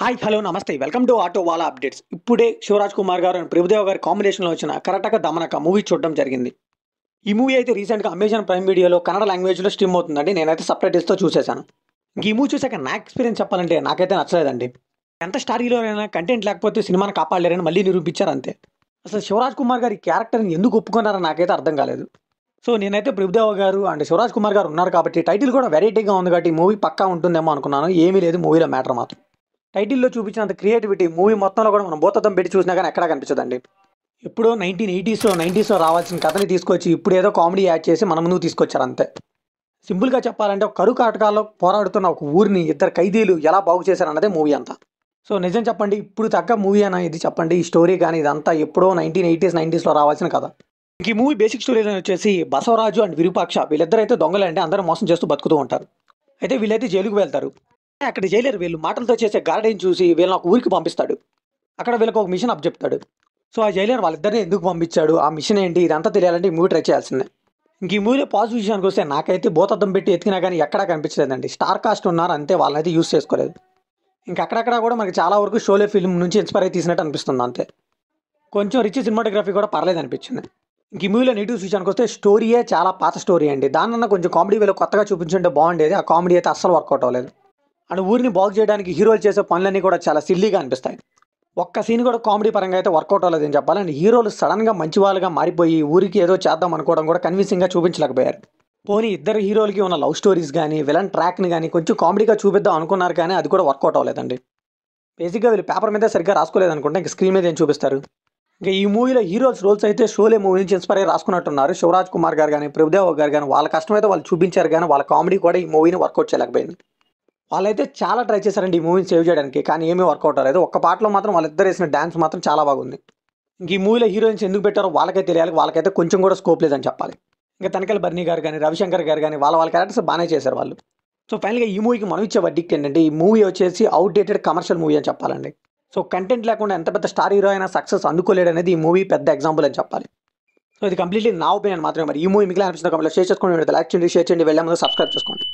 Hi hello namaste welcome to auto wala updates. ఇప్పుడే శివరాజ్ కుమార్ గారు and Prabhudeva గారి కాంబినేషన్లో వచ్చిన కరటక దమనక మూవీ చూడడం జరిగింది. ఈ మూవీ అయితే రీసెంట్గా అమెజాన్ ప్రైమ్ వీడియోలో కన్నడ లాంగ్వేజ్లో స్ట్రీమ్ అవుతుందండి. నేనైతే సబ్‌టైటిల్స్‌తో చూసేశాను. ఇంక ఈ మూవీ చూసాక నా ఎక్స్పీరియన్స్ చెప్పాలంటే నాకైతే నచ్చలేదండి. ఎంత స్టార్ హీరో అయినా కంటెంట్ లేకపోతే సినిమాని కాపాడలేరని మళ్ళీ నిరూపించారు అంతే. అసలు శివరాజ్ కుమార్ గారి క్యారెక్టర్ని ఎందుకు ఒప్పుకున్నారో నాకైతే అర్థం కాలేదు. సో నేనైతే ప్రభుదేవ గారు అండ్ శివరాజ్ కుమార్ గారు ఉన్నారు కాబట్టి టైటిల్ కూడా వెరైటీగా ఉంది కాబట్టి మూవీ పక్కా ఉంటుందేమో అనుకున్నాను. ఏమీ లేదు మూవీలో మ్యాటర్ మాత్రం. టైటిల్‌లో చూపించినంత క్రియేటివిటీ మూవీ మొత్తంలో కూడా మనం భూతద్దం పెట్టి చూసినా గానీ ఎక్కడా కనిపించదండి. ఎప్పుడో 1980స్‌లో రావాల్సిన కథని తీసుకొచ్చి ఇప్పుడేదో కామెడీ యాడ్ చేసి మన ముందుకు తీసుకొచ్చారు అంతే. సింపుల్‌గా చెప్పాలంటే ఒక కరువు కాటకాల్లో పోరాడుతున్న ఒక ఊరిని ఇద్దరు ఖైదీలు ఎలా బాగు చేశారన్నదే మూవీ అంతా. సో నిజం చెప్పండి ఇప్పుడు తగ్గ మూవీ అనా ఇది చెప్పండి. ఈ స్టోరీ కానీ ఇదంతా ఎప్పుడో 1980s, 90స్‌లో రావాల్సిన కథ. ఇంక ఈ మూవీ బేసిక్ స్టోరీ లైన్ వచ్చేసి బసవరాజు అండ్ విరూపాక్ష వీళ్ళిద్దరైతే దొంగలంటే అందరూ మోసం చేస్తూ బతుకుతూ ఉంటారు. అయితే వీళ్ళైతే జైలుకి వెళ్తారు. అక్కడ జైలర్ వీళ్ళు మాటలతో చేసే గారడీని చూసి వీళ్ళని ఒక ఊరికి పంపిస్తాడు. అక్కడ వీళ్ళకి ఒక మిషన్ అప్పచెప్తాడు. సో ఆ జైలర్ వాళ్ళిద్దరిని ఎందుకు పంపించాడు, ఆ మిషన్ ఏంటి ఇదంతా తెలియాలంటే ఈ మూవీ ట్రై చేయాల్సిందే. ఇంక ఈ మూవీలో పాజిటివ్ విషయానికి వస్తే నాకైతే భూతద్దం పెట్టి ఎతికినా కానీ ఎక్కడా కనిపించలేదండి. స్టార్ కాస్ట్ ఉన్నారు అంతే, వాళ్ళనైతే యూస్ చేసుకోలేదు. ఇంకా అక్కడక్కడ కూడా మనకి చాలా వరకు షోలే ఫిల్మ్ నుంచి ఇన్స్పైర్ అయి తీసినట్టు అనిపిస్తుంది అంతే. కొంచెం రిచ్ సినిమాటోగ్రఫీ కూడా పర్లేదు అనిపించింది. ఇంక ఈ మూవీలో నెగిటివ్స్ విషయానికి వస్తే స్టోరీయే చాలా పాత స్టోరీ అండి. దానన్నా కొంచెం కామెడీ వేలో కొత్తగా చూపించుంటే బాగుండేది. ఆ కామెడీ అయితే అస్సలు వర్కౌట్ అవ్వలేదు. అండ్ ఊరిని బాగు చేయడానికి హీరోలు చేసే పనులన్నీ కూడా చాలా సిల్లీగా అనిపిస్తాయి. ఒక్క సీన్ కూడా కామెడీ పరంగా అయితే వర్కౌట్ అవ్వలేదని చెప్పాలి. అండ్ హీరోలు సడన్గా మంచి వాళ్ళుగా మారిపోయి ఊరికి ఏదో చేద్దాం అనుకోవడం కూడా కన్విన్సింగ్గా చూపించలేకపోయారు. పోనీ ఇద్దరు హీరోలకి ఉన్న లవ్ స్టోరీస్ కానీ విలన్ ట్రాక్ని కానీ కొంచెం కామెడీగా చూపిద్దాం అనుకున్నారు కానీ అది కూడా వర్కౌట్ అవ్వలేదండి. బేసిక్గా వీళ్ళు పేపర్ మీద సరిగ్గా రాసుకోలేదు అనుకుంటే ఇంక స్క్రీన్ మీద ఏం చూపిస్తారు. ఇంకా ఈ మూవీలో హీరోస్ రోల్స్ అయితే షోలే మూవీ నుంచి ఇన్స్పైర్ అయ్యి రాసుకున్నట్టున్నారు. శివరాజ్ కుమార్ గారు కానీ ప్రభుదేవ గారు కానీ వాళ్ళ కష్టమైతే వాళ్ళు చూపించారు కానీ వాళ్ళ కామెడీ కూడా ఈ మూవీని వర్కౌట్ చేయలేకపోయింది. వాళ్ళైతే చాలా ట్రై చేశారండి ఈ మూవీని సేవ్ చేయడానికి, కానీ ఏమీ వర్కౌట్ అవ్వలేదు. ఒక్క పాటలో మాత్రం వాళ్ళిద్దరు వేసిన డ్యాన్స్ మాత్రం చాలా బాగుంది. ఇంక ఈ మూవీలో హీరోయిన్స్ ఎందుకు పెట్టారో వాళ్ళకే తెలియాలి. వాళ్ళకైతే కొంచెం కూడా స్కోప్ లేదని చెప్పాలి. ఇంకా తనికెళ్ళ బర్నీ గారు కానీ రవిశంకర్ గారు కానీ వాళ్ళ క్యారెక్టర్స్ బాగానే చేశారు వాళ్ళు. సో ఫైనల్గా ఈ మూవీకి మనం ఇచ్చే వర్డిక్ట్ ఏంటంటే ఈ మూవీ వచ్చేసి అవుట్డేటెడ్ కమర్షియల్ మూవీ అని చెప్పాలండి. సో కంటెంట్ లేకుండా ఎంత పెద్ద స్టార్ హీరో అయినా సక్సెస్ అందుకోలేడు అనేది ఈ మూవీ పెద్ద ఎగ్జాంపుల్ అని చెప్పాలి. సో ఇది కంప్లీట్లీ నా ఒపీనియన్ మాత్రమే. మరి ఈ మూవీ మీకు అనిపిస్తుంది కాబట్టి షేర్ చేసుకోండి, లైక్ చేయండి, షేర్ చేయండి, వెళ్ళే ముందు సబ్స్క్రైబ్ చేసుకోండి.